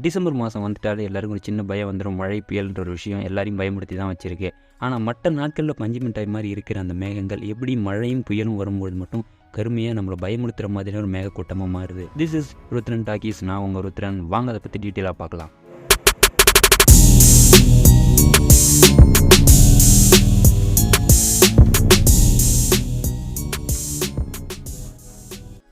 December மாதம் வந்துட்டாலே எல்லாருக்கும் ஒரு சின்ன பயம் வந்துடும். மழை புயல்ன்ற ஒரு விஷயம் எல்லாரையும் பயமுறுத்தி தான் வச்சுருக்கு. ஆனால் மற்ற நாட்களில் பஞ்சு மிட்டாய் மாதிரி இருக்கிற அந்த மேகங்கள் எப்படி மழையும் புயலும் வரும்போது மட்டும் கருமையாக நம்மளை பயமுறுத்துகிற மாதிரியான ஒரு மேகக்கூட்டமாக மாறுது. This is Rudran talkies. நான் உங்கள் ருத்ரன். வாங்க அதை பற்றி டீட்டெயிலாக பார்க்கலாம்.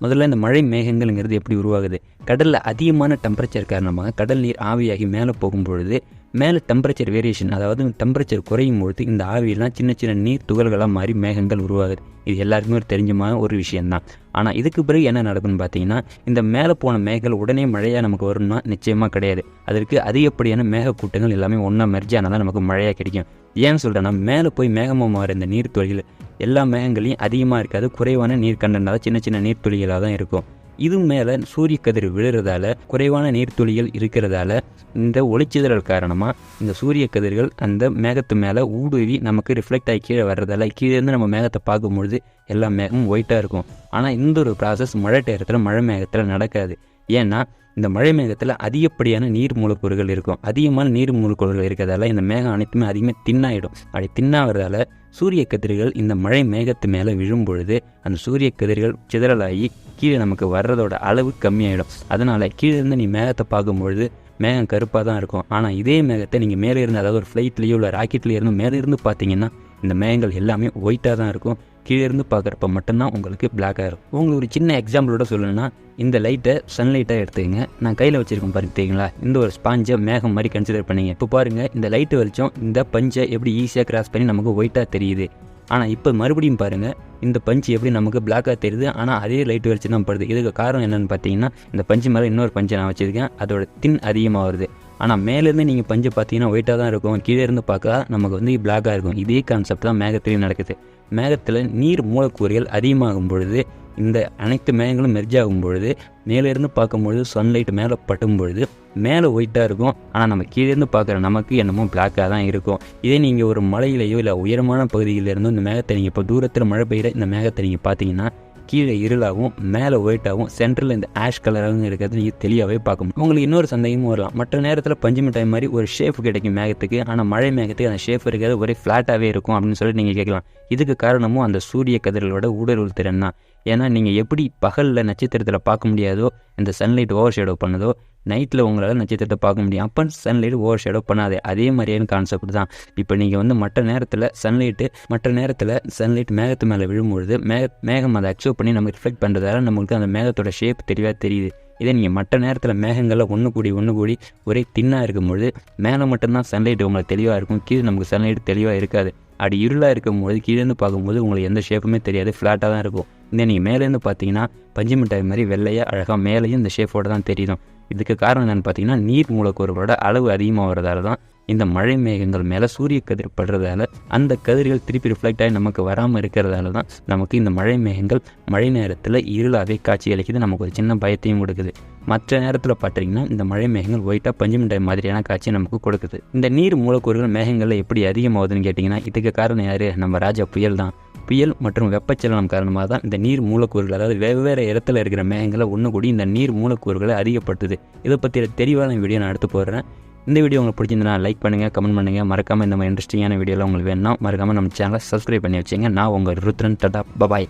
முதல்ல இந்த மழை மேகங்கள்ங்கிறது எப்படி உருவாகுது? கடலில் அதிகமான டெம்பரேச்சர் காரணமாக கடல் நீர் ஆவியாகி மேலே போகும்பொழுது மேலே டெம்பரேச்சர் வேரியேஷன், அதாவது டெம்பரேச்சர் குறையும் பொழுது இந்த ஆவியெல்லாம் சின்ன சின்ன நீர் துகள்களாக மாறி மேகங்கள் உருவாகுது. இது எல்லாருக்குமே ஒரு தெரிஞ்சமான ஒரு விஷயந்தான். ஆனால் இதுக்கு பிறகு என்ன நடக்குன்னு பார்த்தீங்கன்னா, இந்த மேலே போன மேகங்கள் உடனே மழையாக நமக்கு வரும்னா நிச்சயமாக கிடையாது. அதற்கு அதிகப்படியான மேகக்கூட்டங்கள் எல்லாமே ஒன்றா மெர்ஜ் ஆனால் தான் நமக்கு மழையாக கிடைக்கும். ஏன்னு சொல்கிறேன்னா, மேலே போய் மேகமாக மாற இந்த நீர் துளிகள் எல்லா மேகங்களையும் அதிகமாக இருக்காது, குறைவான நீர் கண்டனால சின்ன சின்ன நீர்த்துளிகளாக தான் இருக்கும். இது மேலே சூரிய கதிர் விழுறதால குறைவான நீர்த்துளிகள் இருக்கிறதால இந்த ஒளிச்சிதறல் காரணமாக இந்த சூரிய கதிர்கள் அந்த மேகத்து மேலே ஊடுருவி நமக்கு ரிஃப்ளெக்ட் ஆகி கீழே வர்றதால கீழே இருந்து நம்ம மேகத்தை பார்க்கும்பொழுது எல்லா மேகமும் ஒயிட்டாக இருக்கும். ஆனால் இந்த ஒரு ப்ராசஸ் மழை நேரத்தில் மழை மேகத்தில் நடக்காது. ஏன்னா இந்த மழை மேகத்தில் அதிகப்படியான நீர் மூலக்கூறுகள் இருக்கும். அதிகமான நீர் மூலக்கூறுகள் இருக்கிறதால இந்த மேகம் அனைத்துமே அதிகமாக தின்னாயிடும். அப்படி தின்னாகிறதால சூரிய கதிர்கள் இந்த மழை மேகத்து மேலே விழும்பொழுது அந்த சூரிய கதிர்கள் சிதறலாகி கீழே நமக்கு வர்றதோட அளவு கம்மியாயிடும். அதனால் கீழே இருந்து நீ மேகத்தை பார்க்கும்பொழுது மேகம் கருப்பாக தான் இருக்கும். ஆனால் இதே மேகத்தை நீங்கள் மேலே இருந்து, அதாவது ஒரு ஃப்ளைட்லேயோ இல்லை ராக்கெட்லேயோ இருந்து மேலே இருந்து பார்த்தீங்கன்னா இந்த மேகங்கள் எல்லாமே ஒயிட்டாக தான் இருக்கும். கீழே இருந்து பார்க்குறப்ப மட்டும்தான் உங்களுக்கு பிளாக்காக இருக்கும். உங்களுக்கு ஒரு சின்ன எக்ஸாம்பிளோட சொல்லணும்னா, இந்த லைட்டை சன்லைட்டாக எடுத்துக்கங்க. நான் கையில் வச்சுருக்கேன் பார்த்தீங்களா, இந்த ஒரு ஸ்பாஞ்சை மேகம் மாதிரி கன்சிடர் பண்ணிங்க. இப்போ பாருங்கள், இந்த லைட்டு வெளிச்சம் இந்த பஞ்சை எப்படி ஈஸியாக கிராஸ் பண்ணி நமக்கு ஒயிட்டாக தெரியுது. ஆனால் இப்போ மறுபடியும் பாருங்கள், இந்த பஞ்சு எப்படி நமக்கு பிளாக்காக தெரியுது. ஆனால் அதே லைட்டு வெளிச்சம் தான் படுது. இதுக்கு காரணம் என்னென்னு பார்த்தீங்கன்னா, இந்த பஞ்சு மேலே இன்னொரு பஞ்சை நான் வச்சுருக்கேன், அதோட தின் அதிகமாக வருது. ஆனால் மேலேருந்து நீங்கள் பஞ்சு பார்த்தீங்கன்னா ஒயிட்டாக தான் இருக்கும், கீழே இருந்து பார்க்க நமக்கு வந்து பிளாக்காக இருக்கும். இதே கான்செப்ட் தான் மேகத்திலையும் நடக்குது. மேகத்தில் நீர் மூலக்கூறுகள் அதிகமாகும் பொழுது இந்த அனைத்து மேகங்களும் மெர்ஜ் ஆகும் பொழுது மேலேருந்து பார்க்கும்பொழுது சன்லைட் மேலே பட்டும் பொழுது மேலே ஒயிட்டாக இருக்கும். ஆனால் நம்ம கீழேருந்து பார்க்குற நமக்கு என்னமோ பிளாக்காக தான் இருக்கும். இதே நீங்கள் ஒரு மலையிலையோ இல்லை உயரமான பகுதியிலேருந்தோ இந்த மேகத்தை நீங்கள் இப்போ தூரத்தில் மழை பெய்கிற இந்த மேகத்தை நீங்கள் பார்த்தீங்கன்னா கீழே இருளாகவும் மேலே ஒயிட்டாகவும் சென்டரில் இந்த ஆஷ் கலராகவும் இருக்கிறது நீங்கள் தெளிவாகவே பார்க்க முடியும். உங்களுக்கு இன்னொரு சந்தேகமும் வரலாம், மற்ற நேரத்தில் பஞ்சு மிட்டாய் மாதிரி ஒரு ஷேப் கிடைக்கும் மேகத்துக்கு, ஆனால் மழை மேகத்துக்கு அந்த ஷேப் இருக்கிறது ஒரே ஃப்ளாட்டாகவே இருக்கும் அப்படின்னு சொல்லிட்டு நீங்கள் கேட்கலாம். இதுக்கு காரணமும் அந்த சூரிய கதிர்களோட ஊடுருவல் திறன் தான். ஏன்னா நீங்கள் எப்படி பகலில் நட்சத்திரத்தில் பார்க்க முடியாதோ, இந்த சன்லைட் ஓவர் ஷேடோ பண்ணதோ, நைட்டில் உங்களால் நட்சத்திரத்தை பார்க்க முடியும். அப்போ சன்லைட் ஓவர் ஷேடோ பண்ணாது. அதே மாதிரியான கான்செப்ட் தான். இப்போ நீங்கள் வந்து மற்ற நேரத்தில் சன்லைட் மேகத்து மேலே விழும்பொழுது மேகம் அதை அக்செப்ட் பண்ணி நமக்கு ரிஃப்ளெக்ட் பண்ணுறதால நமக்கு அந்த மேகத்தோட ஷேப் தெளிவாக தெரியுது. இதே நீங்கள் மற்ற நேரத்தில் மேகங்களில் ஒன்று கூடி ஒரே தின்னாக இருக்கும்பொழுது மேலே மட்டும்தான் சன்லைட் உங்களுக்கு தெளிவாக இருக்கும், கீழே நமக்கு சன்லைட் தெளிவாக இருக்காது. அப்படி இருளாக இருக்கும்போது கீழேருந்து பார்க்கும்போது உங்களுக்கு எந்த ஷேப்புமே தெரியாது, ஃப்ளாட்டாக தான் இருக்கும். இந்த நீங்கள் மேலேருந்து பார்த்தீங்கன்னா பஞ்சு மிட்டாய் மாதிரி வெள்ளையாக அழகாக மேலேயும் இந்த ஷேப்போடு தான் தெரியும். இதுக்கு காரணம் என்னென்னு பார்த்தீங்கன்னா, நீர் மூலக்கூறுகளோட அளவு அதிகமாக வரதால தான் இந்த மழை மேகங்கள் மேலே சூரிய கதிர் படுறதால அந்த கதிர்கள் திருப்பி ரிஃப்ளெக்ட் ஆகி நமக்கு வராமல் இருக்கிறதால தான் நமக்கு இந்த மழை மேகங்கள் மழை நேரத்தில் இருளாகவே காட்சி அளிக்குது. நமக்கு ஒரு சின்ன பயத்தையும் கொடுக்குது. மற்ற நேரத்தில் பார்த்தீங்கன்னா இந்த மழை மேகங்கள் ஒயிட்டாக பஞ்சு மிட்டாய் மாதிரியான காட்சியை நமக்கு கொடுக்குது. இந்த நீர் மூலக்கூறுகள் மேகங்களில் எப்படி அதிகமாகுதுன்னு கேட்டிங்கன்னா, இதுக்கு காரணம் யார்? நம்ம ராஜா புயல் தான். புயல் மற்றும் வெப்பச்சலனம் காரணமாக தான் இந்த நீர் மூலக்கூறுகள், அதாவது வெவ்வேறு இடத்துல இருக்கிற மேகங்களை ஒன்று கூடி இந்த நீர் மூலக்கூறுகளை அதிகப்படுத்துது. இதை பற்றி தெளிவான வீடியோ நான் எடுத்து போடுறேன். இந்த வீடியோ உங்களுக்கு பிடிச்சிருந்தா லைக் பண்ணுங்கள், கமெண்ட் பண்ணுங்கள். மறக்காமல் இந்த மாதிரி இன்ட்ரெஸ்டிங்கான வீடியோலாம் உங்களுக்கு வேணும்னா மறக்காமல் நம்ம சேனலை சப்ஸ்கிரைப் பண்ணி வச்சுங்க. நான் உங்கள் ருத்ரன். டாடா, பபாய்.